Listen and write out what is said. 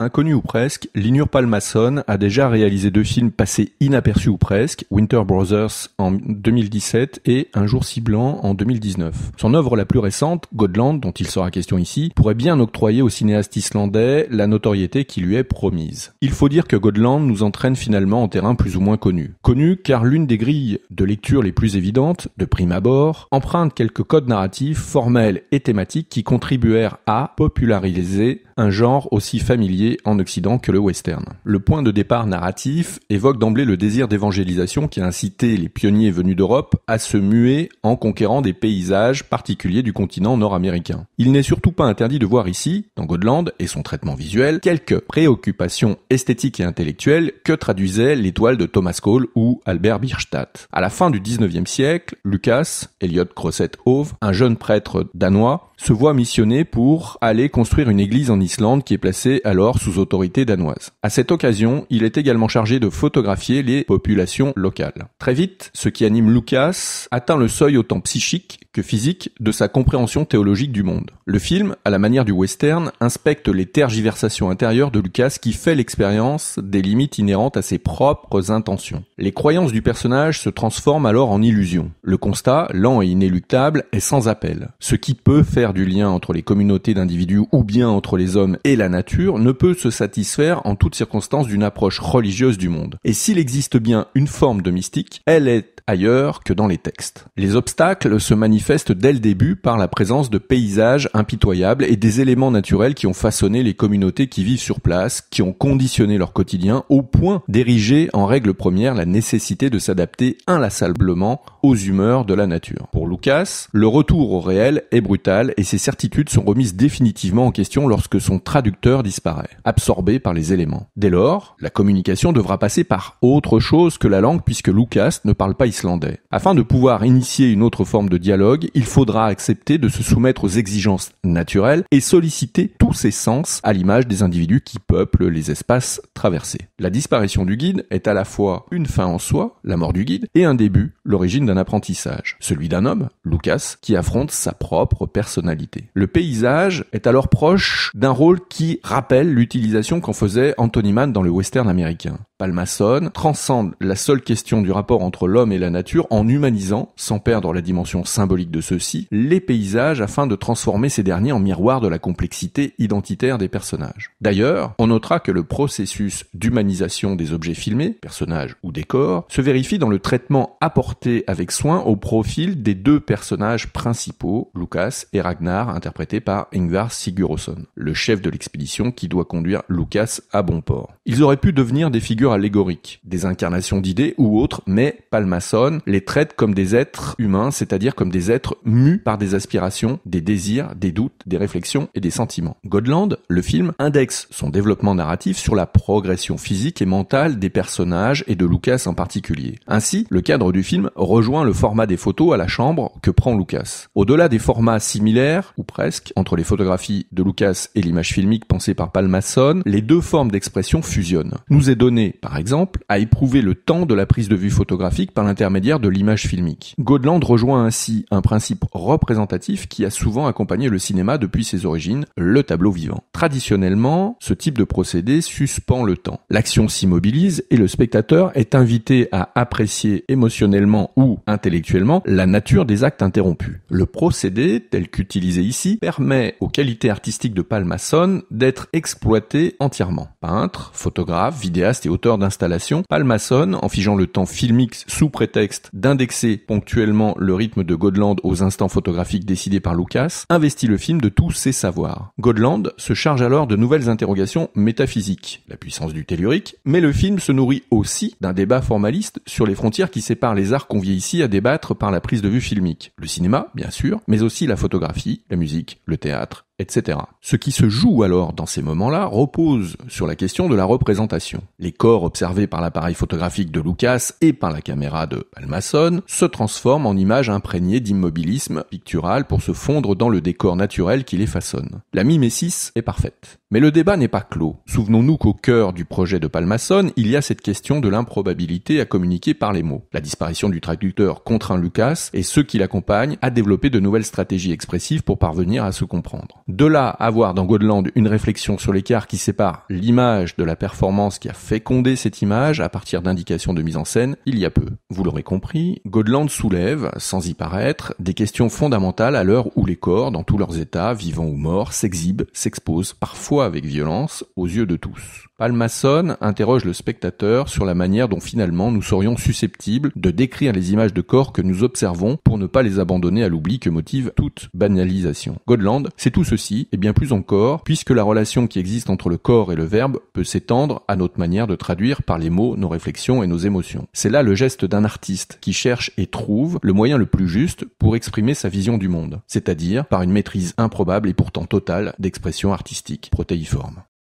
Inconnu ou presque, Linur Palmason a déjà réalisé 2 films passés inaperçus ou presque, Winter Brothers en 2017 et Un jour si blanc en 2019. Son œuvre la plus récente, Gotland, dont il sera question ici, pourrait bien octroyer au cinéaste islandais la notoriété qui lui est promise. Il faut dire que Gotland nous entraîne finalement en terrain plus ou moins connu. Connu car l'une des grilles de lecture les plus évidentes, de prime abord, emprunte quelques codes narratifs, formels et thématiques qui contribuèrent à populariser un genre aussi familier en Occident que le western. Le point de départ narratif évoque d'emblée le désir d'évangélisation qui a incité les pionniers venus d'Europe à se muer en conquérant des paysages particuliers du continent nord-américain. Il n'est surtout pas interdit de voir ici, dans Gotland et son traitement visuel, quelques préoccupations esthétiques et intellectuelles que traduisaient les toiles de Thomas Cole ou Albert Bierstadt. À la fin du 19e siècle, Lucas, Elliot Crosset Hove, un jeune prêtre danois, se voit missionné pour aller construire une église en Islande qui est placée alors sous autorité danoise. À cette occasion, il est également chargé de photographier les populations locales. Très vite, ce qui anime Lucas atteint le seuil autant psychique que physique de sa compréhension théologique du monde. Le film, à la manière du western, inspecte les tergiversations intérieures de Lucas qui fait l'expérience des limites inhérentes à ses propres intentions. Les croyances du personnage se transforment alors en illusions. Le constat, lent et inéluctable, est sans appel. Ce qui peut faire du lien entre les communautés d'individus ou bien entre les hommes et la nature ne peut se satisfaire en toutes circonstances d'une approche religieuse du monde. Et s'il existe bien une forme de mystique, elle est ailleurs que dans les textes. Les obstacles se manifestent dès le début par la présence de paysages impitoyables et des éléments naturels qui ont façonné les communautés qui vivent sur place, qui ont conditionné leur quotidien au point d'ériger en règle première la nécessité de s'adapter inlassablement aux humeurs de la nature. Pour Lucas, le retour au réel est brutal et ses certitudes sont remises définitivement en question lorsque son traducteur disparaît, absorbé par les éléments. Dès lors, la communication devra passer par autre chose que la langue puisque Lucas ne parle pas islandais. Afin de pouvoir initier une autre forme de dialogue, il faudra accepter de se soumettre aux exigences naturelles et solliciter tous ses sens à l'image des individus qui peuplent les espaces traversés. La disparition du guide est à la fois une fin en soi, la mort du guide, et un début, l'origine d'un apprentissage. Celui d'un homme, Lucas, qui affronte sa propre personnalité. Le paysage est alors proche d'un rôle qui rappelle l'utilisation qu'en faisait Anthony Mann dans le western américain. Palmason transcende la seule question du rapport entre l'homme et la nature en humanisant, sans perdre la dimension symbolique de ceux-ci, les paysages afin de transformer ces derniers en miroir de la complexité identitaire des personnages. D'ailleurs, on notera que le processus d'humanisation des objets filmés, personnages ou décors, se vérifie dans le traitement apporté avec soin au profil des 2 personnages principaux, Lucas et Ragnar, interprétés par Ingvar Sigurðsson, le chef de l'expédition qui doit conduire Lucas à bon port. Ils auraient pu devenir des figures allégoriques, des incarnations d'idées ou autres, mais Palmason les traite comme des êtres humains, c'est-à-dire comme des êtres mus par des aspirations, des désirs, des doutes, des réflexions et des sentiments. Gotland, le film, indexe son développement narratif sur la progression physique et mentale des personnages et de Lucas en particulier. Ainsi, le cadre du film rejoint le format des photos à la chambre que prend Lucas. Au-delà des formats similaires, ou presque, entre les photographies de Lucas et l'image filmique pensée par Palmason, les 2 formes d'expression fusionnent. Nous est donné, par exemple, à éprouver le temps de la prise de vue photographique par l'intermédiaire de l'image filmique. Gotland rejoint ainsi un principe représentatif qui a souvent accompagné le cinéma depuis ses origines, le tableau vivant. Traditionnellement, ce type de procédé suspend le temps. L'action s'immobilise et le spectateur est invité à apprécier émotionnellement ou intellectuellement la nature des actes interrompus. Le procédé, tel qu'utilisé ici, permet aux qualités artistiques de Palmason d'être exploitées entièrement. Peintre, photographe, vidéaste et auteur d'installations, Palmason, en figeant le temps filmique sous prétexte d'indexer ponctuellement le rythme de Gotland aux instants photographiques décidés par Lucas, investit le film de tous ses savoirs. Gotland se charge alors de nouvelles interrogations métaphysiques, la puissance du tellurique, mais le film se nourrit aussi d'un débat formaliste sur les frontières qui séparent les arts conviés ici à débattre par la prise de vue filmique. Le cinéma, bien sûr, mais aussi la photographie, la musique, le théâtre, etc. Ce qui se joue alors dans ces moments-là repose sur la question de la représentation. Les corps observés par l'appareil photographique de Lucas et par la caméra de Palmason se transforment en images imprégnées d'immobilisme pictural pour se fondre dans le décor naturel qui les façonne. La mimésis est parfaite. Mais le débat n'est pas clos. Souvenons-nous qu'au cœur du projet de Palmason, il y a cette question de l'improbabilité à communiquer par les mots. La disparition du traducteur contraint Lucas et ceux qui l'accompagnent à développer de nouvelles stratégies expressives pour parvenir à se comprendre. De là à voir dans Godland une réflexion sur l'écart qui sépare l'image de la performance qui a fécondé cette image à partir d'indications de mise en scène, il y a peu. Vous l'aurez compris, Godland soulève, sans y paraître, des questions fondamentales à l'heure où les corps, dans tous leurs états, vivants ou morts, s'exhibent, s'exposent, parfois avec violence, aux yeux de tous. Palmason interroge le spectateur sur la manière dont finalement nous serions susceptibles de décrire les images de corps que nous observons pour ne pas les abandonner à l'oubli que motive toute banalisation. Godland, c'est tout ceci, et bien plus encore, puisque la relation qui existe entre le corps et le verbe peut s'étendre à notre manière de traduire par les mots nos réflexions et nos émotions. C'est là le geste d'un artiste qui cherche et trouve le moyen le plus juste pour exprimer sa vision du monde, c'est-à-dire par une maîtrise improbable et pourtant totale d'expression artistique protéiforme.